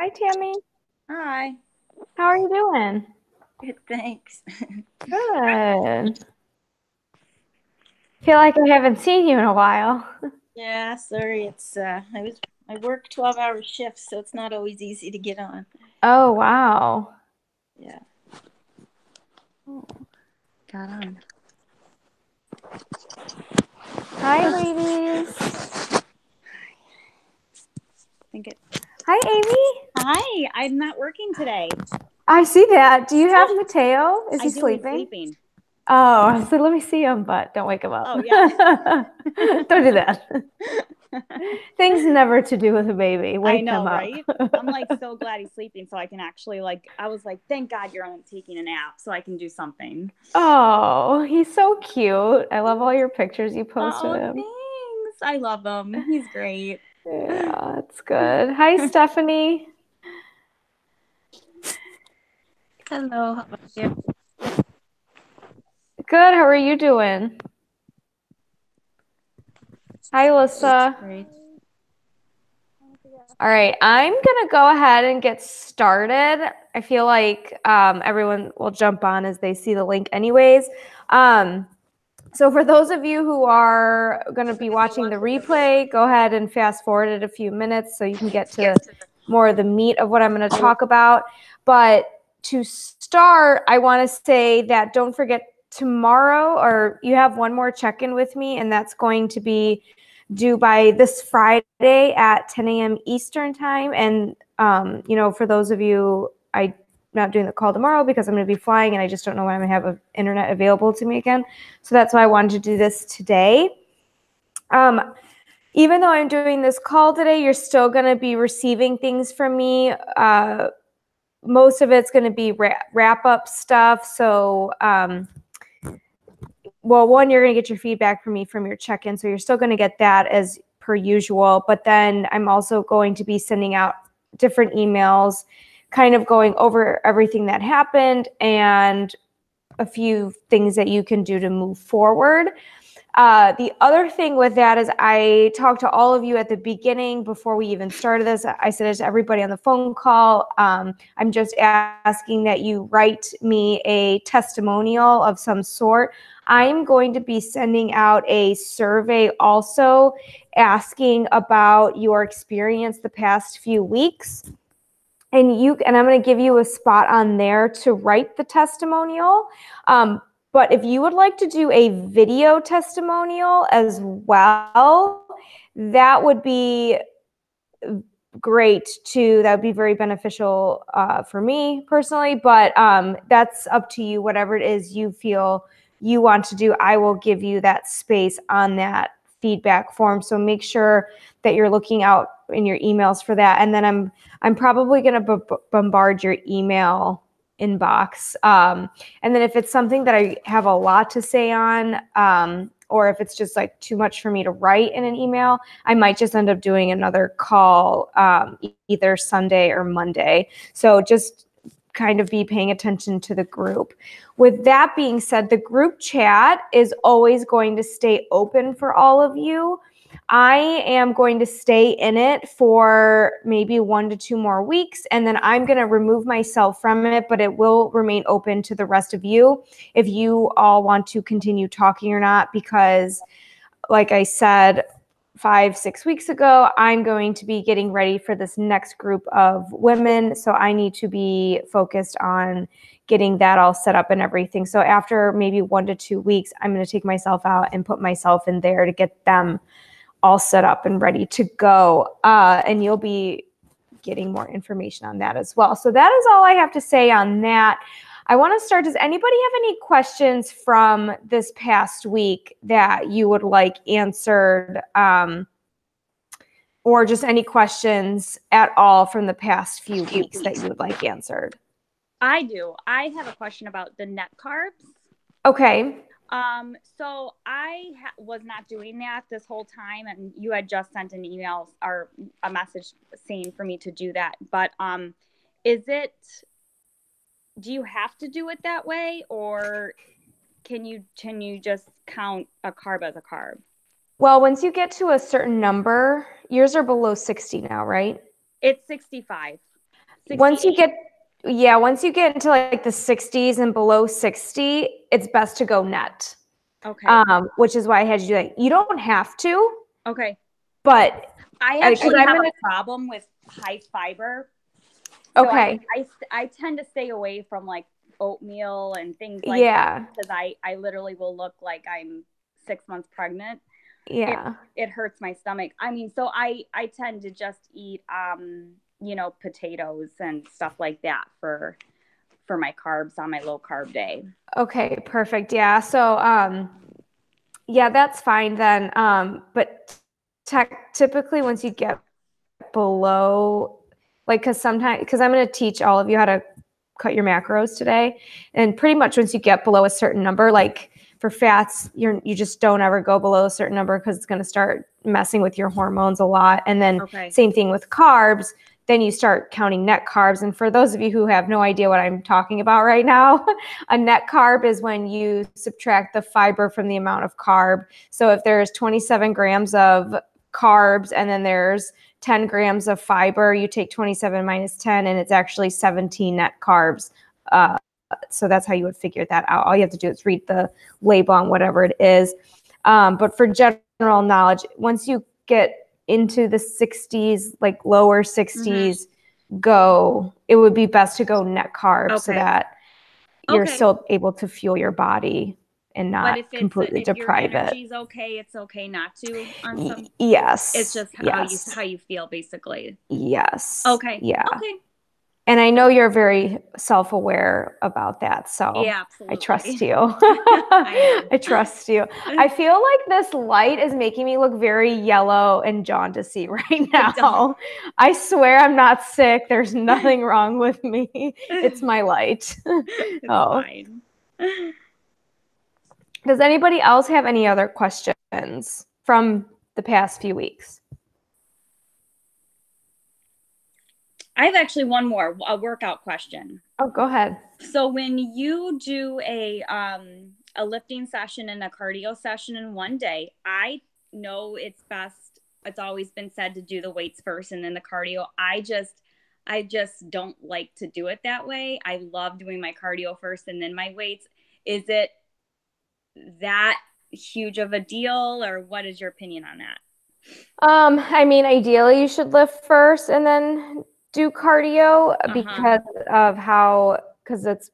Hi, Tammy. Hi. How are you doing? Good, thanks. Good. Feel like I haven't seen you in a while. Yeah, sorry. I work 12-hour shifts, so it's not always easy to get on. Oh, wow. Yeah, got on. Hi, ladies. Think it. Hi, Amy. Hi, I'm not working today. I see that. Do you have Mateo? Is I he do. He's sleeping? sleeping. Oh, I said, let me see him, but don't wake him up. Oh yeah. Don't do that. Things never to do with a baby. I Wake them know, up. right? I'm like so glad he's sleeping, so I can actually I was like, thank God you're only taking a nap, so I can do something. Oh, he's so cute. I love all your pictures you post with Oh, him. thanks. I love him. He's great. Yeah, that's good. Hi, Stephanie. Hello, how about you? Good. How are you doing? Hi, Alyssa. Great. All right, I'm gonna go ahead and get started. I feel like everyone will jump on as they see the link anyways. Um, so for those of you who are gonna be watching the replay, go ahead and fast forward it a few minutes so you can get to more of the meat of what I'm gonna talk about. But to start, I wanna say that don't forget tomorrow, or you have one more check-in with me, and that's going to be due by this Friday at 10 a.m. Eastern time. And, for those of you, I'm not doing the call tomorrow because I'm going to be flying and I just don't know when I'm going to have internet available to me again. So that's why I wanted to do this today. Even though I'm doing this call today, you're still going to be receiving things from me. Most of it's going to be wrap up stuff. So, well, one, you're going to get your feedback from me from your check-in. So you're still going to get that as per usual. But then I'm also going to be sending out different emails, kind of going over everything that happened and a few things that you can do to move forward. The other thing with that is I talked to all of you at the beginning before we even started this. I said to everybody on the phone call, I'm just asking that you write me a testimonial of some sort. I'm going to be sending out a survey also asking about your experience the past few weeks. And I'm going to give you a spot on there to write the testimonial. But if you would like to do a video testimonial as well, that would be great too. That would be very beneficial for me personally, but that's up to you. Whatever it is you feel you want to do, I will give you that space on that feedback form. So make sure that you're looking out in your emails for that. And then I'm probably going to bombard your email inbox. And then if it's something that I have a lot to say on, or if it's just like too much for me to write in an email, I might just end up doing another call either Sunday or Monday. So just kind of be paying attention to the group. With that being said, the group chat is always going to stay open for all of you. I am going to stay in it for maybe 1 to 2 more weeks, and then I'm going to remove myself from it, but it will remain open to the rest of you if you all want to continue talking or not, because like I said 5-6 weeks ago, I'm going to be getting ready for this next group of women. So I need to be focused on getting that all set up and everything. So after maybe 1 to 2 weeks, I'm going to take myself out and put myself in there to get them all set up and ready to go. And you'll be getting more information on that as well. So that is all I have to say on that. I want to start. Does anybody have any questions from this past week that you would like answered, or just any questions at all from the past few weeks that you would like answered? I do. I have a question about the net carbs. Okay. So I was not doing that this whole time, and you had just sent an email or a message saying for me to do that. But is it? Do you have to do it that way, or can you just count a carb as a carb? Well, once you get to a certain number, yours are below 60 now, right? It's 65. once you 68? get, once you get into like the 60s and below 60, it's best to go net. Okay. Which is why I had you do that. You don't have to, Okay. but I actually have a problem with high fiber. So okay. I tend to stay away from like oatmeal and things like that because I literally will look like I'm 6 months pregnant. Yeah. It hurts my stomach. I mean, so I tend to just eat potatoes and stuff like that for my carbs on my low carb day. Okay, perfect. Yeah. So yeah, that's fine then. But typically once you get below, like, because I'm going to teach all of you how to cut your macros today, and pretty much once you get below a certain number, like for fats, you just don't ever go below a certain number because it's going to start messing with your hormones a lot. And then same thing with carbs. Then you start counting net carbs. And for those of you who have no idea what I'm talking about right now, a net carb is when you subtract the fiber from the amount of carb. So if there's 27 grams of carbs and then there's 10 grams of fiber, you take 27 minus 10 and it's actually 17 net carbs. So that's how you would figure that out. All you have to do is read the label on whatever it is. But for general knowledge, once you get into the 60s, like lower 60s, it would be best to go net carbs so that you're still able to fuel your body and not completely deprive it. If your energy's okay, it's okay not to on some. Yes. It's just how you feel, basically. Yes. Okay. Yeah. Okay. And I know you're very self-aware about that, so yeah, absolutely. I trust you. I trust you. I feel like this light is making me look very yellow and jaundicey right now. I swear I'm not sick. There's nothing wrong with me. It's my light. It's fine. Does anybody else have any other questions from the past few weeks? I have actually one more, a workout question. Oh, go ahead. So when you do a lifting session and a cardio session in one day, I know it's always been said to do the weights first and then the cardio. I just don't like to do it that way. I love doing my cardio first and then my weights. Is it that huge of a deal, or what is your opinion on that? I mean, ideally you should lift first and then do cardio because it's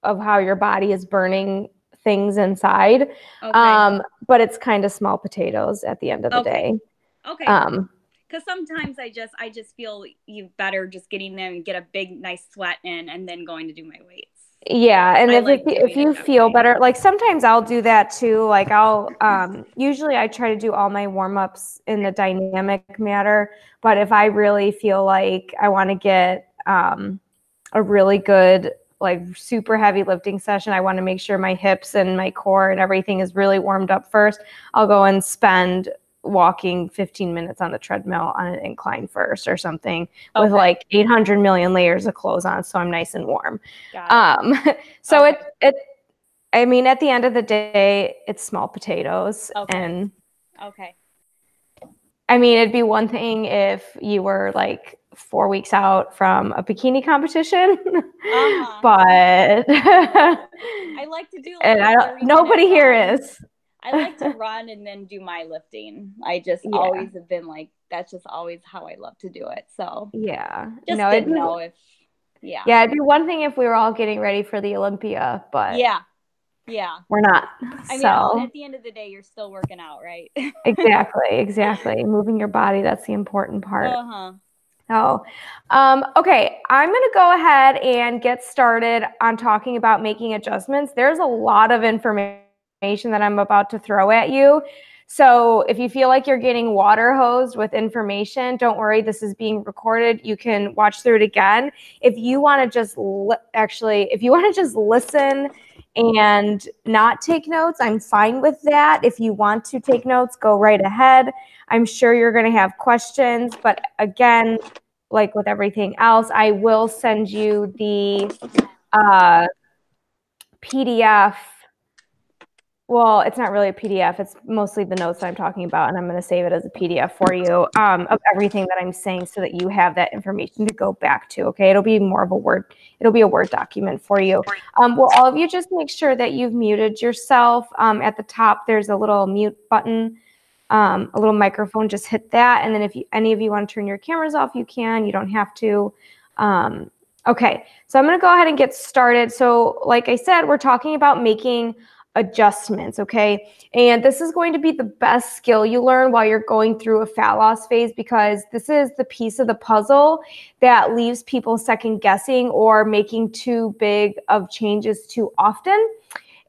of how your body is burning things inside. But it's kind of small potatoes at the end of the day. Okay. Because sometimes I just feel you better just getting there and get a big nice sweat in and then going to do my weights. Yeah, and if you feel better, like sometimes I'll do that too. Like I'll usually I try to do all my warm-ups in the dynamic manner, but if I really feel like I want to get a really good, like super heavy lifting session, I want to make sure my hips and my core and everything is really warmed up first, I'll go and spend walking 15 minutes on the treadmill on an incline first or something with like 800 million layers of clothes on, so I'm nice and warm. So I mean, at the end of the day, it's small potatoes. And I mean, it'd be one thing if you were like 4 weeks out from a bikini competition, but I like to do nobody here is. I like to run and then do my lifting. I just always have been like, that's just always how I love to do it. So just didn't know if, it'd be one thing if we were all getting ready for the Olympia, but we're not. I mean, at the end of the day, you're still working out, right? Exactly. Moving your body, that's the important part. Okay, I'm going to go ahead and get started on talking about making adjustments. There's a lot of information that I'm about to throw at you. So if you feel like you're getting water hosed with information, don't worry, this is being recorded. You can watch through it again. If you want to just listen and not take notes, I'm fine with that. If you want to take notes, go right ahead. I'm sure you're going to have questions, but again, like with everything else, I will send you the PDF Well, it's not really a PDF. It's mostly the notes that I'm talking about, and I'm going to save it as a PDF for you of everything that I'm saying so that you have that information to go back to, okay? It'll be more of a Word. It'll be a Word document for you. Will all of you just make sure that you've muted yourself? At the top, there's a little mute button, a little microphone. Just hit that, and then if any of you want to turn your cameras off, you can. You don't have to. Okay, so I'm going to go ahead and get started. So like I said, we're talking about making adjustments, okay? And this is going to be the best skill you learn while you're going through a fat loss phase, because this is the piece of the puzzle that leaves people second guessing or making too big of changes too often.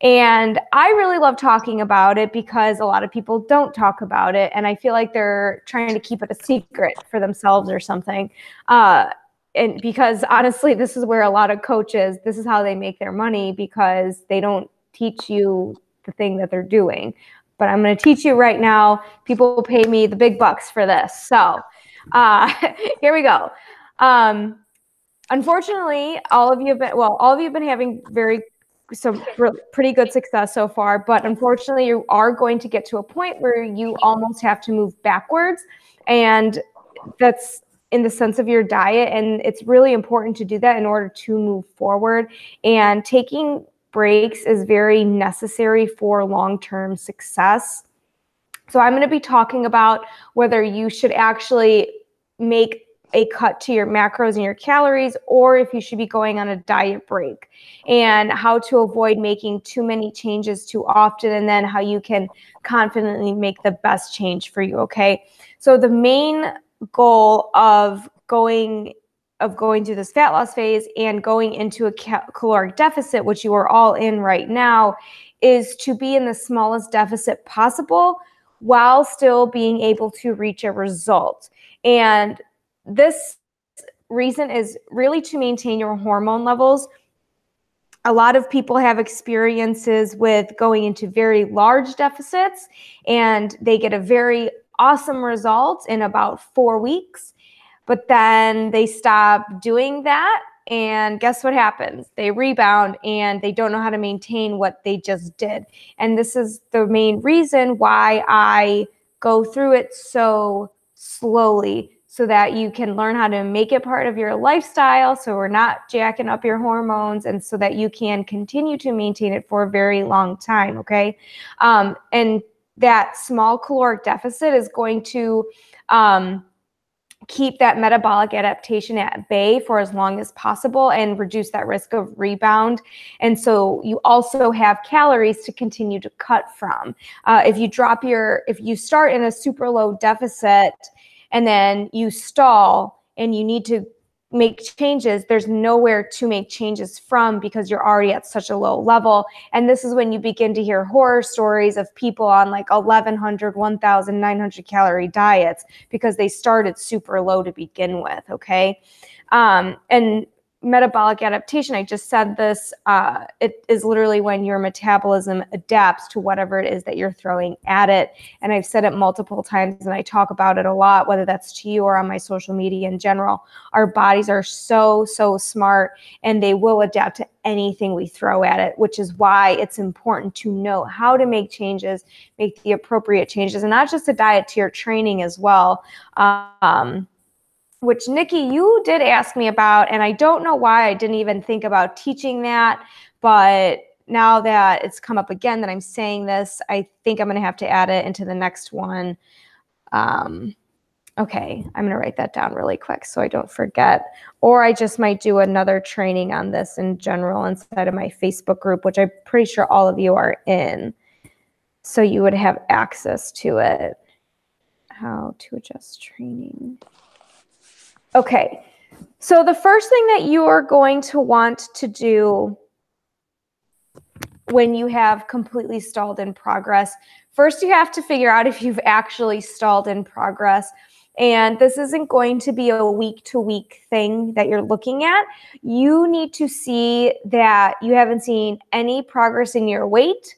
And I really love talking about it because a lot of people don't talk about it, and I feel like they're trying to keep it a secret for themselves or something. And because honestly, this is where a lot of coaches, this is how they make their money, because they don't teach you the thing that they're doing. But I'm going to teach you right now. People will pay me the big bucks for this. So here we go. Unfortunately, all of you have been having some pretty good success so far, but unfortunately you are going to get to a point where you almost have to move backwards, and that's in the sense of your diet. And it's really important to do that in order to move forward, and taking breaks is very necessary for long-term success. So I'm going to be talking about whether you should actually make a cut to your macros and your calories, or if you should be going on a diet break, and how to avoid making too many changes too often, and then how you can confidently make the best change for you, okay? So the main goal of going through this fat loss phase and going into a caloric deficit, which you are all in right now, is to be in the smallest deficit possible while still being able to reach a result. And this reason is really to maintain your hormone levels. A lot of people have experiences with going into very large deficits, and they get a very awesome result in about 4 weeks. But then they stop doing that, and guess what happens? They rebound, and they don't know how to maintain what they just did. And this is the main reason why I go through it so slowly, so that you can learn how to make it part of your lifestyle, so we're not jacking up your hormones, and so that you can continue to maintain it for a very long time, okay? And that small caloric deficit is going to keep that metabolic adaptation at bay for as long as possible and reduce that risk of rebound. And so you also have calories to continue to cut from. If you start in a super low deficit and then you stall and you need to make changes, there's nowhere to make changes from, because you're already at such a low level. And this is when you begin to hear horror stories of people on like 1,100, 1,900 calorie diets, because they started super low to begin with, okay? And metabolic adaptation, I just said this, it is literally when your metabolism adapts to whatever it is that you're throwing at it. And I've said it multiple times, and I talk about it a lot, whether that's to you or on my social media in general. Our bodies are so smart, and they will adapt to anything we throw at it, which is why it's important to know how to make changes, make the appropriate changes, and not just a diet, to your training as well. Which, Nikki, you did ask me about, and I don't know why I didn't even think about teaching that, but now that it's come up again that I'm saying this, I think I'm going to have to add it into the next one. Okay, I'm going to write that down really quick so I don't forget, or I just might do another training on this in general inside of my Facebook group, which I'm pretty sure all of you are in, so you would have access to it. How to adjust training. Okay, so the first thing that you are going to want to do when you have completely stalled in progress, first you have to figure out if you've actually stalled in progress. And this isn't going to be a week-to-week thing that you're looking at. You need to see that you haven't seen any progress in your weight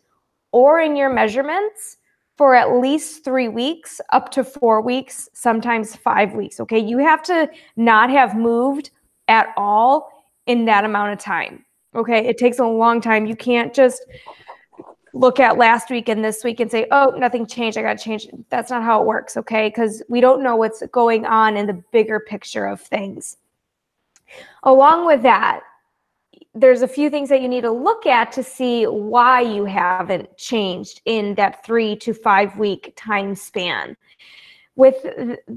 or in your measurements for at least 3 weeks, up to 4 weeks, sometimes 5 weeks, okay? You have to not have moved at all in that amount of time, okay? It takes a long time. You can't just look at last week and this week and say, oh, nothing changed, I got to change it. That's not how it works, okay? Because we don't know what's going on in the bigger picture of things. Along with that, there's a few things that you need to look at to see why you haven't changed in that 3 to 5 week time span. With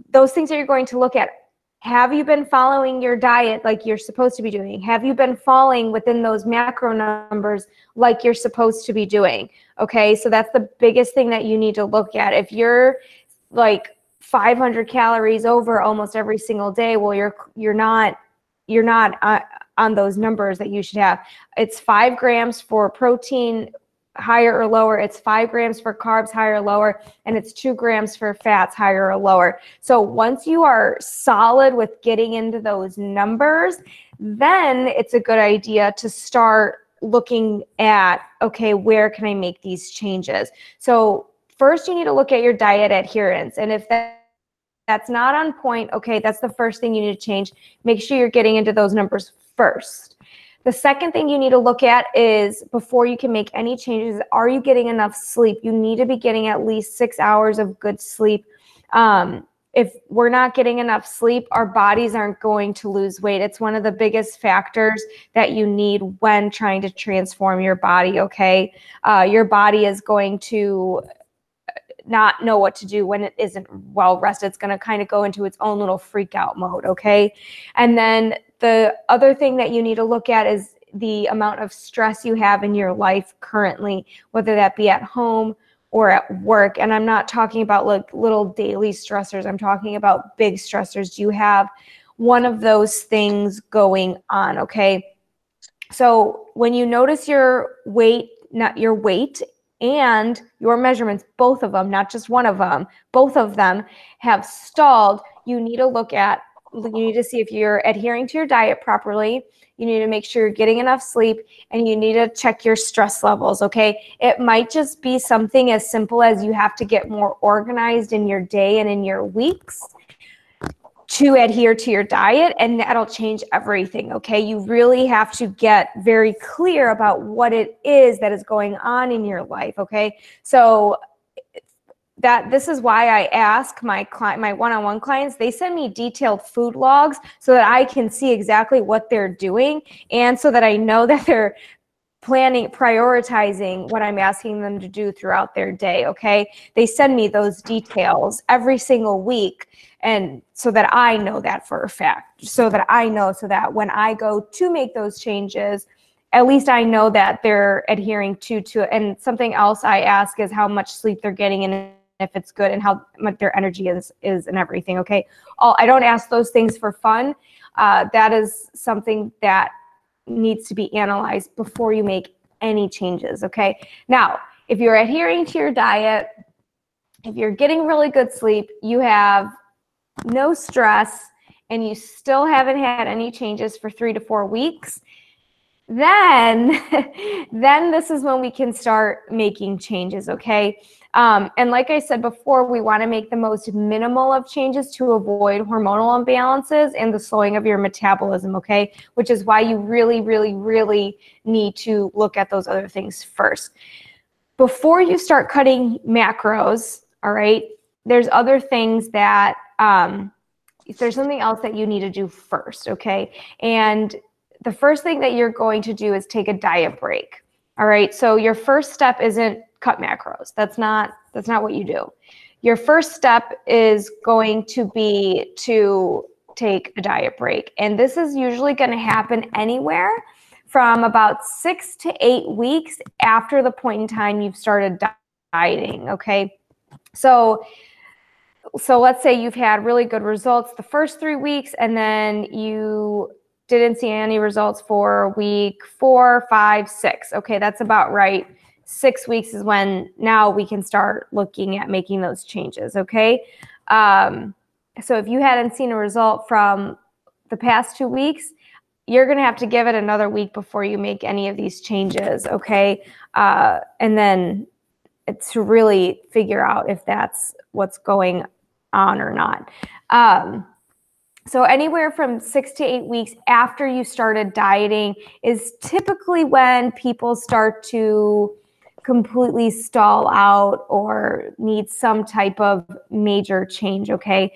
those things that you're going to look at, have you been following your diet like you're supposed to be doing? Have you been falling within those macro numbers like you're supposed to be doing? Okay, so that's the biggest thing that you need to look at. If you're like 500 calories over almost every single day, well, you're not on those numbers that you should have. It's 5 grams for protein, higher or lower. It's 5 grams for carbs, higher or lower, and it's 2 grams for fats, higher or lower. So once you are solid with getting into those numbers, then it's a good idea to start looking at, okay, where can I make these changes? So first you need to look at your diet adherence. And if that's not on point, okay, that's the first thing you need to change. Make sure you're getting into those numbers first. The second thing you need to look at is, before you can make any changes, are you getting enough sleep? You need to be getting at least 6 hours of good sleep. If we're not getting enough sleep, our bodies aren't going to lose weight. It's one of the biggest factors that you need when trying to transform your body, okay? Your body is going to not know what to do when it isn't well rested. It's going to kind of go into its own little freak out mode, okay? And then the other thing that you need to look at is the amount of stress you have in your life currently, whether that be at home or at work. And I'm not talking about like little daily stressors. I'm talking about big stressors. Do you have one of those things going on, okay? So when you notice your weight, not your weight and your measurements, both of them, not just one of them, both of them have stalled, you need to see if you're adhering to your diet properly. You need to make sure you're getting enough sleep, and you need to check your stress levels, okay? It might just be something as simple as you have to get more organized in your day and in your weeks to adhere to your diet, and that'll change everything, okay? You really have to get very clear about what it is that is going on in your life, okay? So this is why I ask my one-on-one clients, they send me detailed food logs so that I can see exactly what they're doing, and so that I know that they're prioritizing what I'm asking them to do throughout their day, okay? They send me those details every single week, and so that I know that for a fact, so that when I go to make those changes, at least I know that they're adhering to it. And something else I ask is how much sleep they're getting and if it's good, and how much their energy is and everything, okay? I don't ask those things for fun. That is something that needs to be analyzed before you make any changes, okay? Now, if you're adhering to your diet, if you're getting really good sleep, you have no stress, and you still haven't had any changes for 3 to 4 weeks, then this is when we can start making changes, okay? And like I said before, we want to make the most minimal of changes to avoid hormonal imbalances and the slowing of your metabolism, okay? Which is why you really, really, really need to look at those other things first. Before you start cutting macros, all right, there's other things that, there's something else that you need to do first, okay? And the first thing that you're going to do is take a diet break, all right? So your first step isn't cut macros. That's not what you do. Your first step is going to be to take a diet break. And this is usually going to happen anywhere from about 6 to 8 weeks after the point in time you've started dieting, okay? So let's say you've had really good results the first 3 weeks, and then you didn't see any results for week 4, 5, 6. Okay, that's about right. 6 weeks is when now we can start looking at making those changes, okay? So if you hadn't seen a result from the past 2 weeks, you're going to have to give it another week before you make any of these changes, okay? And then it's to really figure out if that's what's going on or not. So anywhere from 6 to 8 weeks after you started dieting is typically when people start to completely stall out or need some type of major change, okay?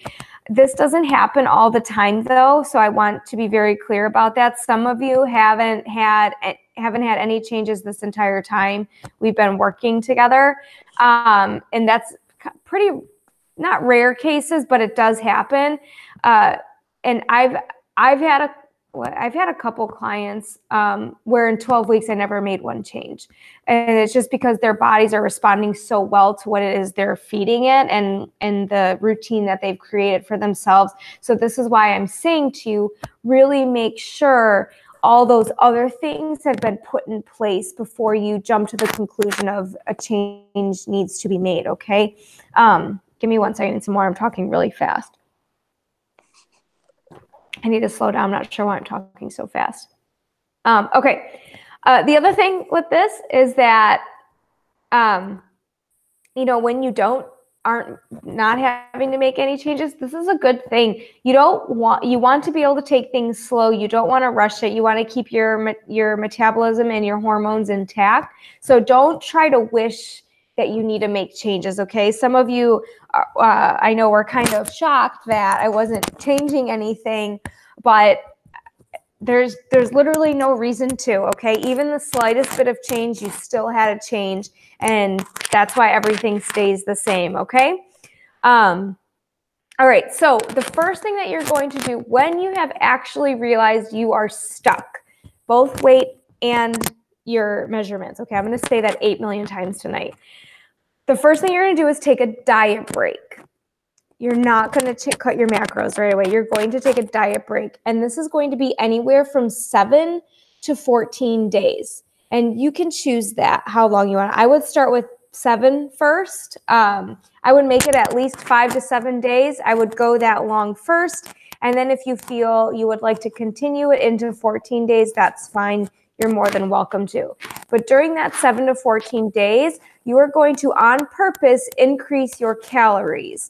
This doesn't happen all the time though, so I want to be very clear about that. Some of you haven't had any changes this entire time we've been working together, and that's pretty not rare cases, but it does happen. And I've had a couple clients where in 12 weeks I never made one change, and it's just because their bodies are responding so well to what it is they're feeding it and the routine that they've created for themselves. So this is why I'm saying to you, really make sure all those other things have been put in place before you jump to the conclusion of a change needs to be made. Okay. Give me 1 second some more. I'm talking really fast. I need to slow down. I'm not sure why I'm talking so fast. Okay. The other thing with this is that, you know, when you aren't not having to make any changes, this is a good thing. You want to be able to take things slow. You don't want to rush it. You want to keep your metabolism and your hormones intact. So don't try to wish that you need to make changes, okay? Some of you, I know, were kind of shocked that I wasn't changing anything, but there's literally no reason to, okay? Even the slightest bit of change, you still had a change, and that's why everything stays the same, okay? All right, so the first thing that you're going to do when you have actually realized you are stuck, both weight and your measurements, okay? I'm going to say that 8 million times tonight. The first thing you're going to do is take a diet break. You're not going to cut your macros right away. You're going to take a diet break, and this is going to be anywhere from 7 to 14 days, and you can choose that how long you want. I would start with 7 first. I would make it at least 5 to 7 days. I would go that long first, and then if you feel you would like to continue it into 14 days, that's fine. You're more than welcome to. But during that 7 to 14 days, you are going to, on purpose, increase your calories,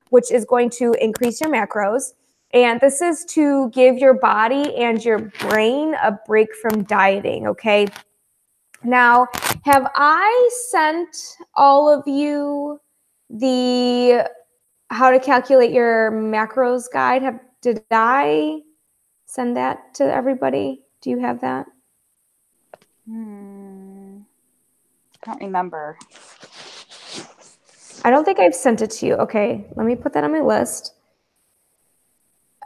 which is going to increase your macros. And this is to give your body and your brain a break from dieting, okay? Now, have I sent all of you the how to calculate your macros guide? Did I send that to everybody? Do you have that? I don't remember. I don't think I've sent it to you. Okay, let me put that on my list.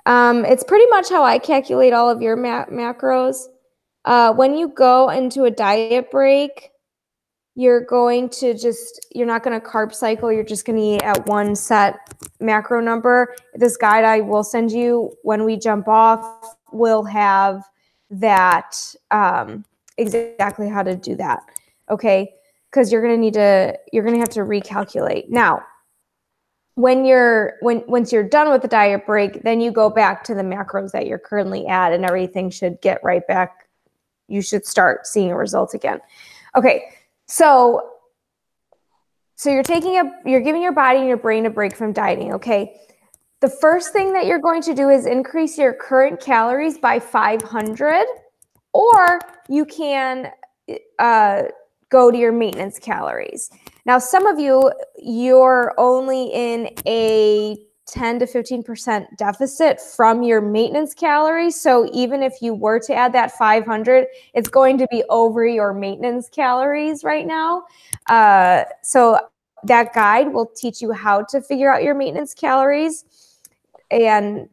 It's pretty much how I calculate all of your macros. When you go into a diet break, you're not going to carb cycle. You're just going to eat at one set macro number. This guide I will send you when we jump off will have that, exactly how to do that. Okay. Because you're going to have to recalculate. Now, once you're done with the diet break, then you go back to the macros that you're currently at, and everything should get right back. You should start seeing a result again. Okay, so you're giving your body and your brain a break from dieting. Okay, the first thing that you're going to do is increase your current calories by 500, or you can go to your maintenance calories. Now, some of you're only in a 10 to 15% deficit from your maintenance calories. So even if you were to add that 500, it's going to be over your maintenance calories right now. So that guide will teach you how to figure out your maintenance calories, and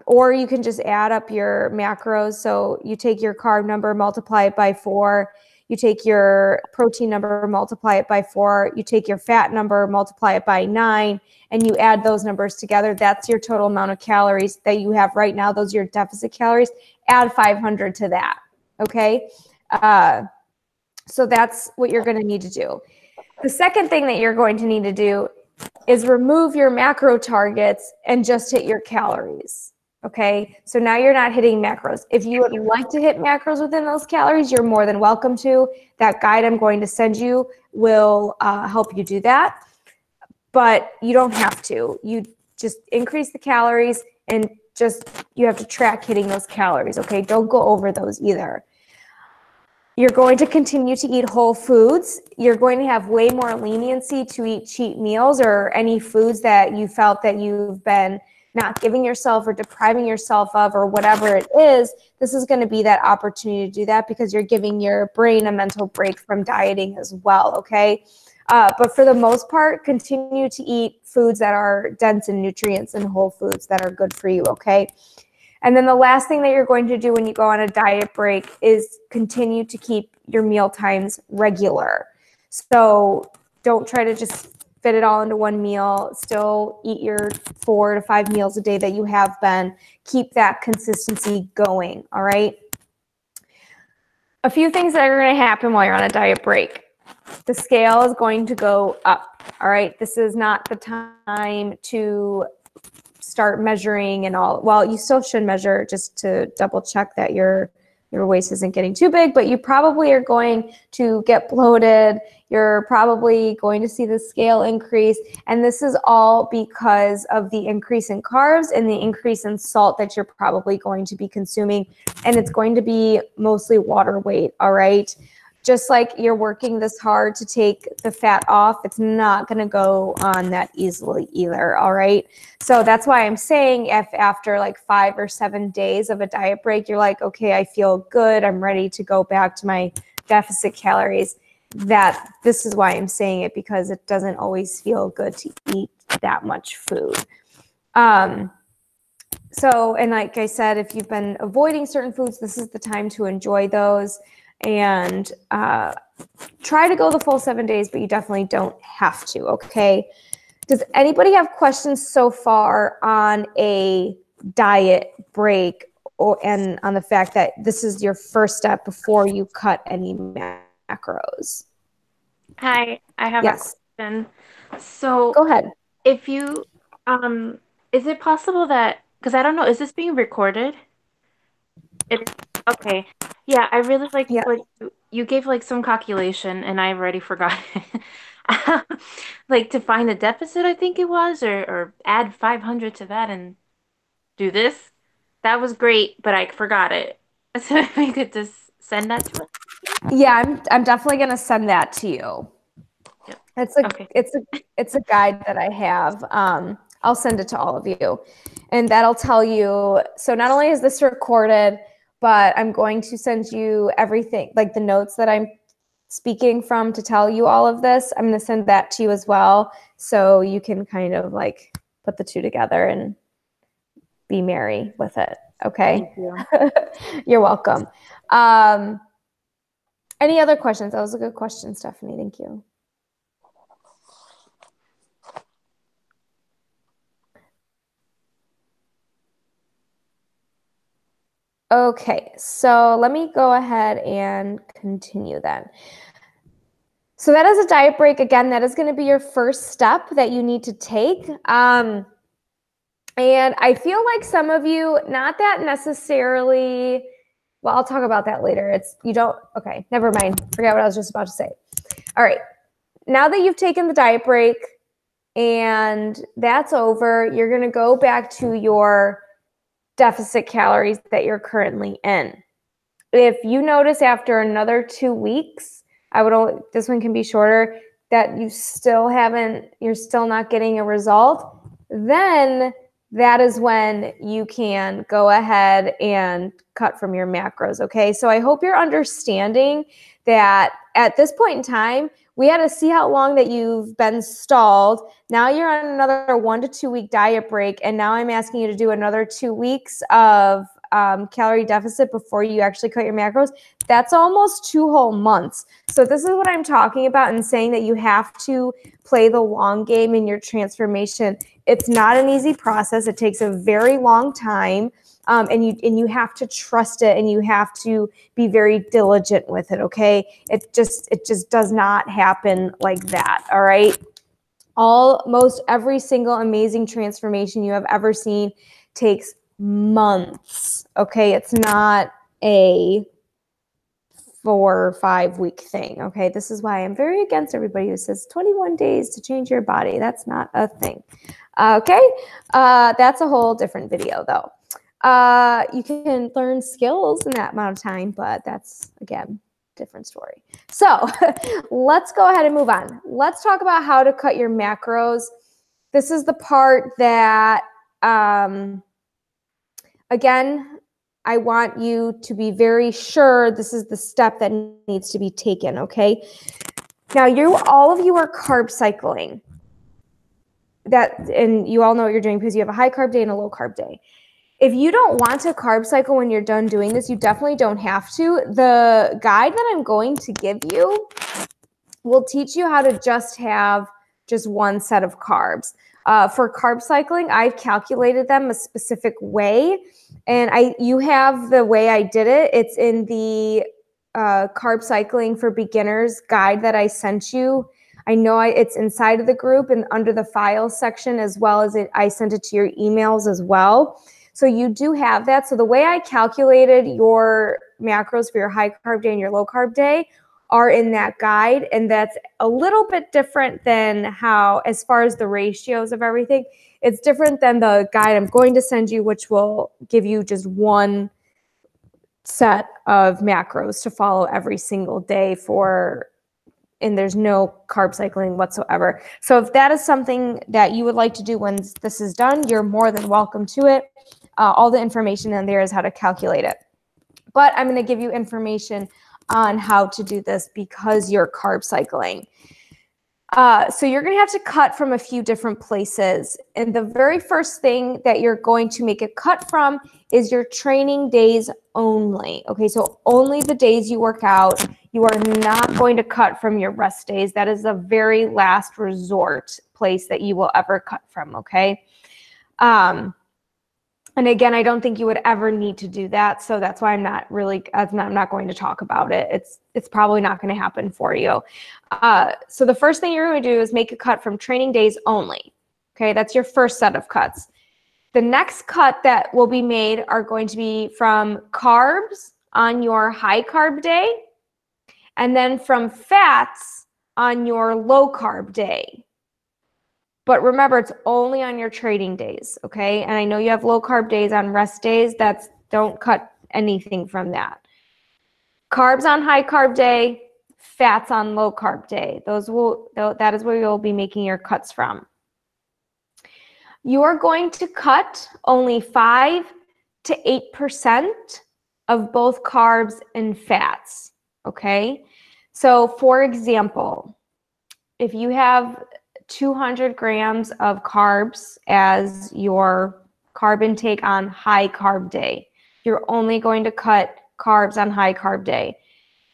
or you can just add up your macros. So you take your carb number, multiply it by 4. You take your protein number, multiply it by 4. You take your fat number, multiply it by 9, and you add those numbers together. That's your total amount of calories that you have right now. Those are your deficit calories. Add 500 to that, okay? So that's what you're going to need to do. The second thing that you're going to need to do is remove your macro targets and just hit your calories. Okay, so now you're not hitting macros. If you would like to hit macros within those calories, you're more than welcome to. That guide I'm going to send you will help you do that, but you don't have to. You just increase the calories, and you have to track hitting those calories, okay? Don't go over those either. You're going to continue to eat whole foods. You're going to have way more leniency to eat cheat meals or any foods that you felt that you've been not giving yourself or depriving yourself of or whatever it is. This is going to be that opportunity to do that because you're giving your brain a mental break from dieting as well, okay? But for the most part, continue to eat foods that are dense in nutrients and whole foods that are good for you, okay? And then the last thing that you're going to do when you go on a diet break is continue to keep your meal times regular. So don't try to just fit it all into one meal. Still eat your 4 to 5 meals a day that you have been. Keep that consistency going, all right? A few things that are going to happen while you're on a diet break. The scale is going to go up, all right? This is not the time to start measuring and all. Well, you still should measure just to double check that your waist isn't getting too big, but you probably are going to get bloated. You're probably going to see the scale increase. And this is all because of the increase in carbs and the increase in salt that you're probably going to be consuming. And it's going to be mostly water weight, all right? Just like you're working this hard to take the fat off, it's not going to go on that easily either, all right? So that's why I'm saying if after like 5 or 7 days of a diet break, you're like, okay, I feel good, I'm ready to go back to my deficit calories, that this is why I'm saying it, because it doesn't always feel good to eat that much food. So, and like I said, if you've been avoiding certain foods, this is the time to enjoy those. And try to go the full 7 days, but you definitely don't have to, okay? Does anybody have questions so far on a diet break and on the fact that this is your first step before you cut any macros? Hi, I have Yes. a question. So Go ahead. if you, is it possible that, because I don't know, is this being recorded? It is. Okay. Yeah, I really like Yeah. what you gave like some calculation and I've already forgot it. Like to find the deficit, I think it was, or add 500 to that and do this. That was great, but I forgot it. So if we could just send that to us. Yeah, I'm definitely gonna send that to you. Yep. Okay. It's a guide that I have. I'll send it to all of you, and that'll tell you. So not only is this recorded, but I'm going to send you everything, like the notes that I'm speaking from to tell you all of this. I'm going to send that to you as well, so you can kind of like put the two together and be merry with it. Okay. Thank you. You're welcome. Any other questions? That was a good question, Stephanie. Thank you. Okay, so let me go ahead and continue then. So that is a diet break. Again, that is going to be your first step that you need to take. And I feel like some of you, not that necessarily, well, I'll talk about that later. Okay, never mind. Forget what I was just about to say. All right, now that you've taken the diet break and that's over, you're going to go back to your deficit calories that you're currently in. If you notice after another 2 weeks, this one can be shorter, that you're still not getting a result, then that is when you can go ahead and cut from your macros, okay? So I hope you're understanding that at this point in time, we had to see how long that you've been stalled. Now you're on another 1 to 2 week diet break, and now I'm asking you to do another 2 weeks of calorie deficit before you actually cut your macros. That's almost 2 whole months. So this is what I'm talking about and saying that you have to play the long game in your transformation. It's not an easy process. It takes a very long time. And you have to trust it, and you have to be very diligent with it, okay? It just does not happen like that, all right? Almost every single amazing transformation you have ever seen takes months, okay? It's not a 4 or 5 week thing, okay? This is why I'm very against everybody who says 21 days to change your body. That's not a thing, okay? That's a whole different video, though. You can learn skills in that amount of time, but that's, again, different story. So let's go ahead and move on. Let's talk about how to cut your macros. This is the part that, again, I want you to be very sure this is the step that needs to be taken, okay? Now, all of you are carb cycling. And you all know what you're doing because you have a high carb day and a low carb day. If you don't want to carb cycle when you're done doing this, you definitely don't have to. The guide that I'm going to give you will teach you how to just have just one set of carbs. For carb cycling, I've calculated them a specific way, and you have the way I did it. It's in the carb cycling for beginners guide that I sent you. I know it's inside of the group and under the files section, as well as I sent it to your emails as well. So you do have that. So the way I calculated your macros for your high carb day and your low carb day are in that guide. And that's a little bit different than how, as far as the ratios of everything, it's different than the guide I'm going to send you, which will give you just one set of macros to follow every single day and there's no carb cycling whatsoever. So if that is something that you would like to do when this is done, you're more than welcome to it. All the information in there is how to calculate it. But I'm going to give you information on how to do this because you're carb cycling. So you're going to have to cut from a few different places. And the very first thing that you're going to make a cut from is your training days only. Okay, so only the days you work out. You are not going to cut from your rest days. That is the very last resort place that you will ever cut from, okay? And again, I don't think you would ever need to do that. So that's why I'm not going to talk about it. It's probably not going to happen for you. So the first thing you're going to do is make a cut from training days only. Okay, that's your first set of cuts. The next cut that will be made are going to be from carbs on your high carb day, and then from fats on your low carb day. But remember, it's only on your training days, okay? And I know you have low carb days on rest days. Don't cut anything from that. Carbs on high carb day, fats on low carb day. That is where you'll be making your cuts from. You are going to cut only 5 to 8% of both carbs and fats, okay? So for example, if you have 200 grams of carbs as your carb intake on high carb day, you're only going to cut carbs on high carb day.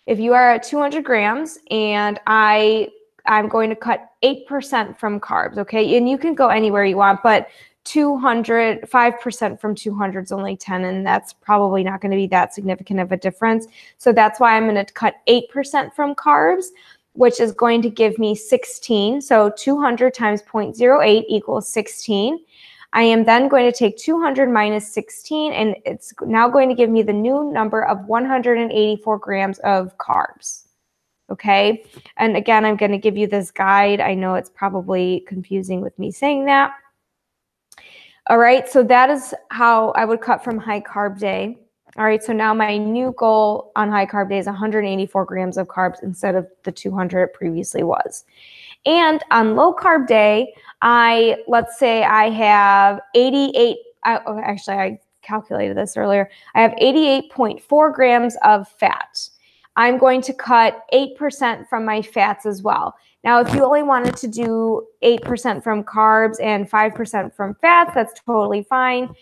If you are at 200 grams and I'm going to cut 8% from carbs, okay? And you can go anywhere you want, but 5% from 200 is only 10, and that's probably not going to be that significant of a difference. So that's why I'm going to cut 8% from carbs, which is going to give me 16. So 200 times 0.08 equals 16. I am then going to take 200 minus 16, and it's now going to give me the new number of 184 grams of carbs. Okay, and again, I'm going to give you this guide. I know it's probably confusing with me saying that. All right, so that is how I would cut from high carb day. All right, so now my new goal on high carb day is 184 grams of carbs instead of the 200 it previously was. And on low carb day, let's say I have 88, actually I calculated this earlier. I have 88.4 grams of fat. I'm going to cut 8% from my fats as well. Now, if you only wanted to do 8% from carbs and 5% from fats, that's totally fine.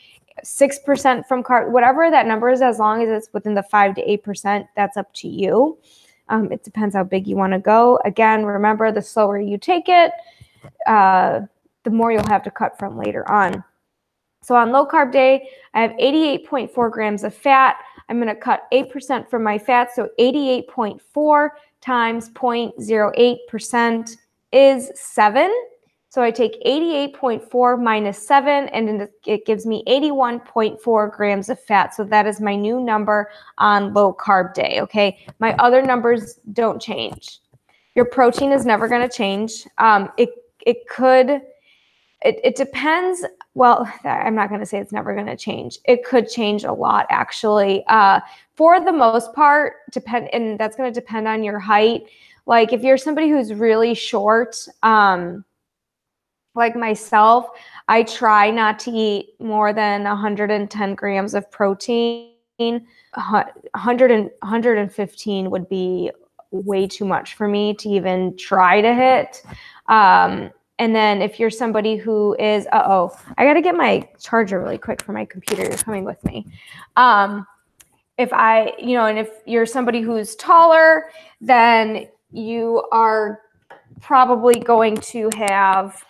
6% from carbs, whatever that number is, as long as it's within the 5 to 8%, that's up to you. It depends how big you want to go. Again, remember, the slower you take it, the more you'll have to cut from later on. So on low carb day, I have 88.4 grams of fat. I'm going to cut 8% from my fat. So 88.4 times 0.08% is 7. So I take 88.4 minus 7, and it gives me 81.4 grams of fat. So that is my new number on low carb day, okay? My other numbers don't change. Your protein is never going to change. It could It depends. Well, I'm not going to say it's never going to change. It could change a lot, actually. For the most part, and that's going to depend on your height. Like if you're somebody who's really short, like myself, I try not to eat more than 110 grams of protein. 115 would be way too much for me to even try to hit. And then if you're somebody who is, I got to get my charger really quick for my computer. You're coming with me. And if you're somebody who's taller, then you are probably going to have,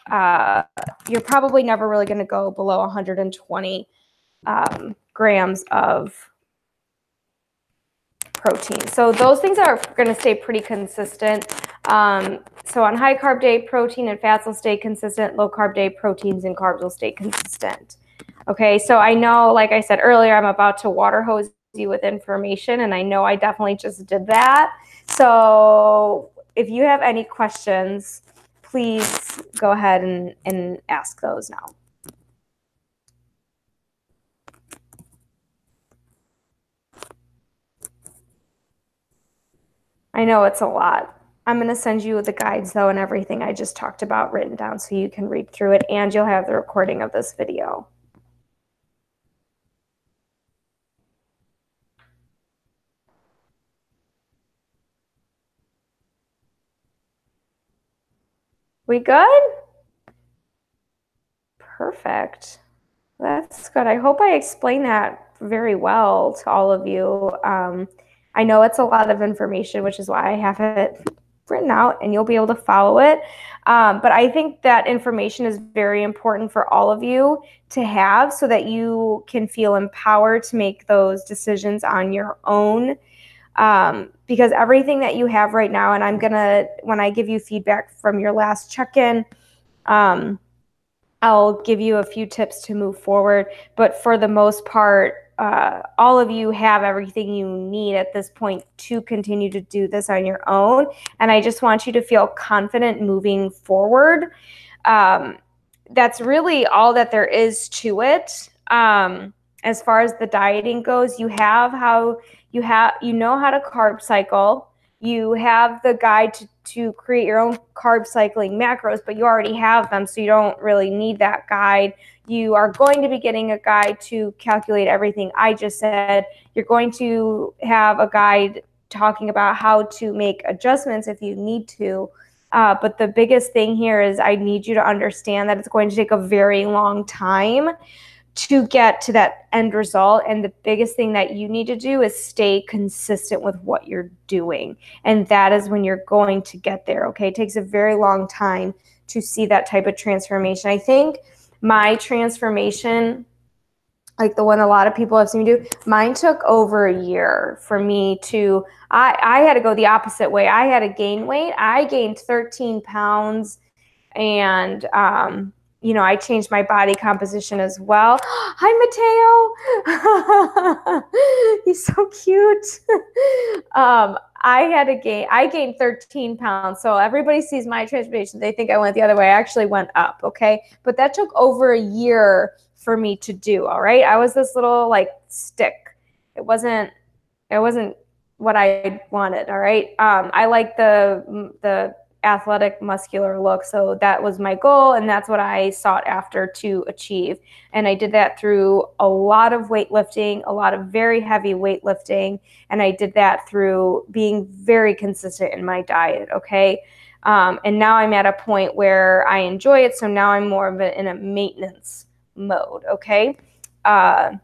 you're probably never really going to go below 120 grams of protein. So those things are going to stay pretty consistent. So on high carb day, protein and fats will stay consistent. Low carb day, proteins and carbs will stay consistent. Okay, so I know, like I said earlier, I'm about to water hose you with information, and I know I definitely just did that. So if you have any questions, please go ahead and ask those now. I know it's a lot. I'm going to send you the guides, though, and everything I just talked about written down so you can read through it, and you'll have the recording of this video. We good? Perfect. That's good. I hope I explained that very well to all of you. I know it's a lot of information, which is why I have it written out, and you'll be able to follow it. But I think that information is very important for all of you to have so that you can feel empowered to make those decisions on your own. Because everything that you have right now, and when I give you feedback from your last check-in, I'll give you a few tips to move forward. But for the most part, all of you have everything you need at this point to continue to do this on your own. And I just want you to feel confident moving forward. That's really all that there is to it. As far as the dieting goes, you know how to carb cycle. You have the guide to create your own carb cycling macros, but you already have them, so you don't really need that guide. You are going to be getting a guide to calculate everything I just said. You're going to have a guide talking about how to make adjustments if you need to. But the biggest thing here is I need you to understand that it's going to take a very long time to get to that end result. And the biggest thing that you need to do is stay consistent with what you're doing. And that is when you're going to get there, okay? It takes a very long time to see that type of transformation. I think my transformation, like the one a lot of people have seen me do, mine took over a year for me to, I had to go the opposite way. I had to gain weight. I gained 13 pounds and, I changed my body composition as well. Hi, Mateo. He's so cute. I gained 13 pounds. So everybody sees my transformation. They think I went the other way. I actually went up. Okay. But that took over a year for me to do. All right. I was this little stick. It wasn't what I wanted. All right. I like the athletic muscular look. So that was my goal. And that's what I sought after to achieve. And I did that through a lot of weightlifting, a lot of very heavy weightlifting. And I did that through being very consistent in my diet. Okay. And now I'm at a point where I enjoy it. So now I'm more of in a maintenance mode. Okay. But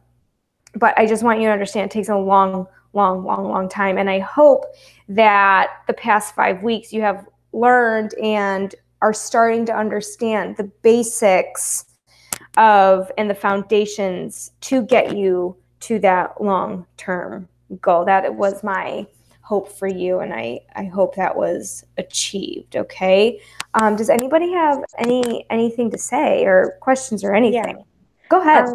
I just want you to understand it takes a long time. And I hope that the past 5 weeks you have learned and are starting to understand the basics and the foundations to get you to that long-term goal. That was my hope for you, and I hope that was achieved. Okay. Does anybody have anything to say or questions or anything? Yeah. Go ahead.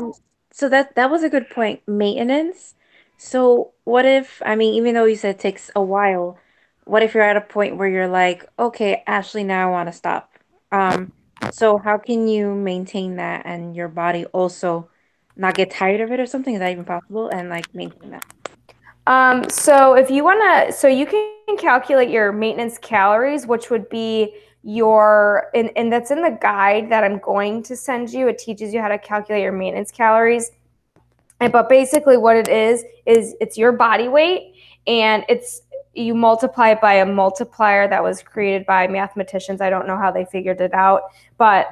So that was a good point. Maintenance. So what if, even though you said it takes a while, what if you're at a point where you're like, okay, Ashley, now I want to stop. So how can you maintain that and your body also not get tired of it or something? Is that even possible? And like maintain that? So if you want to, so you can calculate your maintenance calories, which would be and that's in the guide that I'm going to send you. It teaches you how to calculate your maintenance calories. But basically what it is it's your body weight, and you multiply it by a multiplier that was created by mathematicians. I don't know how they figured it out, but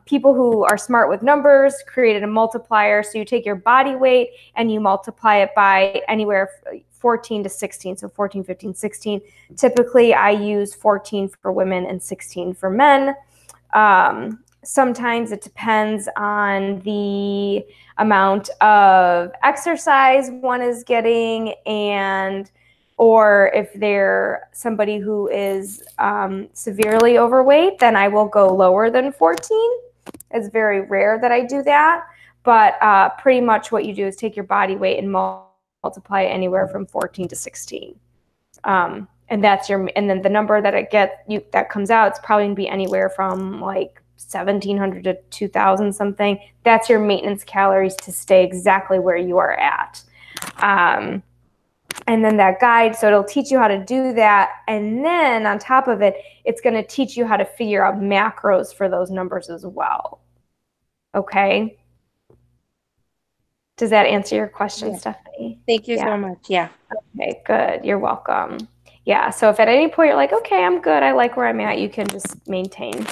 people who are smart with numbers created a multiplier. So you take your body weight and you multiply it by anywhere 14 to 16. So 14, 15, 16. Typically, I use 14 for women and 16 for men. Sometimes it depends on the amount of exercise one is getting, or if they're somebody who is severely overweight, then I will go lower than 14. It's very rare that I do that, but pretty much what you do is take your body weight and multiply it anywhere from 14 to 16. And then the number that that comes out, it's probably gonna be anywhere from like 1,700 to 2,000 something. That's your maintenance calories to stay exactly where you are at. And then that guide, so it'll teach you how to do that. And then on top of it, it's going to teach you how to figure out macros for those numbers as well. Okay. Does that answer your question, Stephanie? Thank you so much. Yeah. Okay, good. You're welcome. Yeah. So if at any point you're like, okay, I'm good, I like where I'm at, you can just maintain.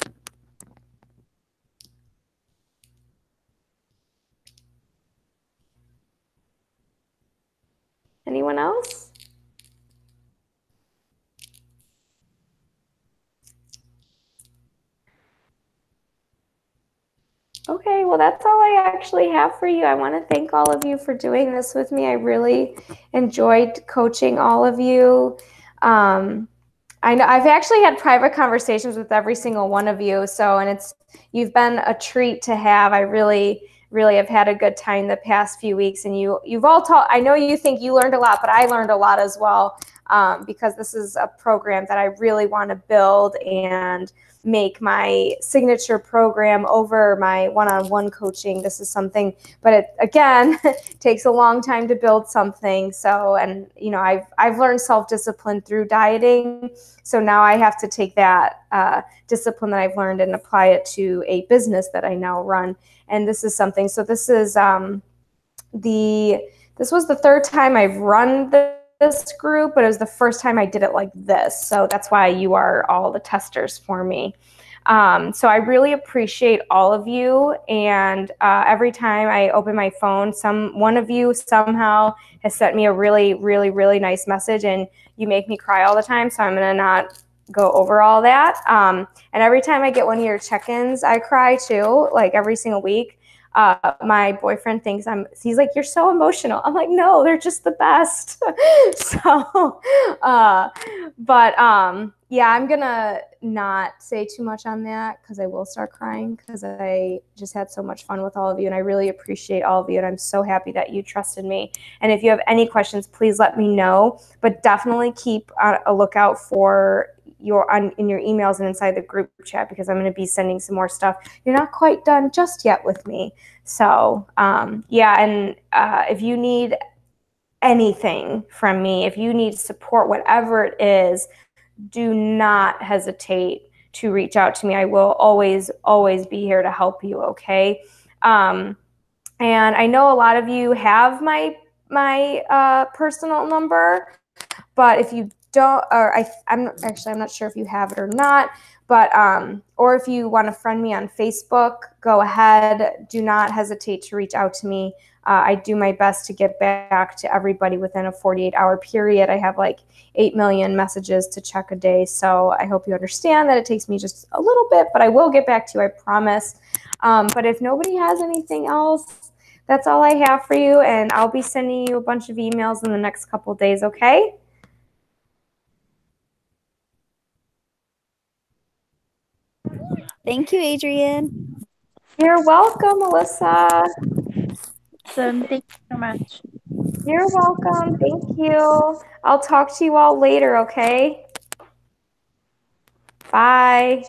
Anyone else? Okay, well, that's all I actually have for you. I want to thank all of you for doing this with me. I really enjoyed coaching all of you. I know I've actually had private conversations with every single one of you. And you've been a treat to have. I really have had a good time the past few weeks. And you've all taught, I know you think you learned a lot, but I learned a lot as well, because this is a program that I really want to build and make my signature program over my one-on-one coaching. This is something, but it again takes a long time to build something. So, and you know, I've learned self-discipline through dieting. So now I have to take that discipline that I've learned and apply it to a business that I now run. And this is something, so this was the third time I've run this group, but it was the first time I did it like this. So that's why you are all the testers for me. So I really appreciate all of you. And every time I open my phone, one of you somehow has sent me a really, really, really nice message, and you make me cry all the time. So I'm going to not go over all that. And every time I get one of your check-ins, I cry too, like every single week. My boyfriend thinks he's like, you're so emotional. I'm like, no, they're just the best. So, yeah, I'm gonna not say too much on that because I will start crying, because I just had so much fun with all of you, and I really appreciate all of you, and I'm so happy that you trusted me. And if you have any questions, please let me know, but definitely keep a lookout for in your emails and inside the group chat, because I'm going to be sending some more stuff. You're not quite done just yet with me. So yeah, and if you need anything from me, if you need support, whatever it is, do not hesitate to reach out to me. I will always be here to help you. Okay. And I know a lot of you have my personal number, but if you don't, or I'm not sure if you have it or not, but or if you want to friend me on Facebook, go ahead. Do not hesitate to reach out to me. I do my best to get back to everybody within a 48-hour period. I have like 8 million messages to check a day, so I hope you understand that it takes me just a little bit, but I will get back to you, I promise. But if nobody has anything else, that's all I have for you, and I'll be sending you a bunch of emails in the next couple of days, okay? Thank you, Adrienne. You're welcome, Melissa. Thank you so much. You're welcome. Thank you. I'll talk to you all later, okay? Bye.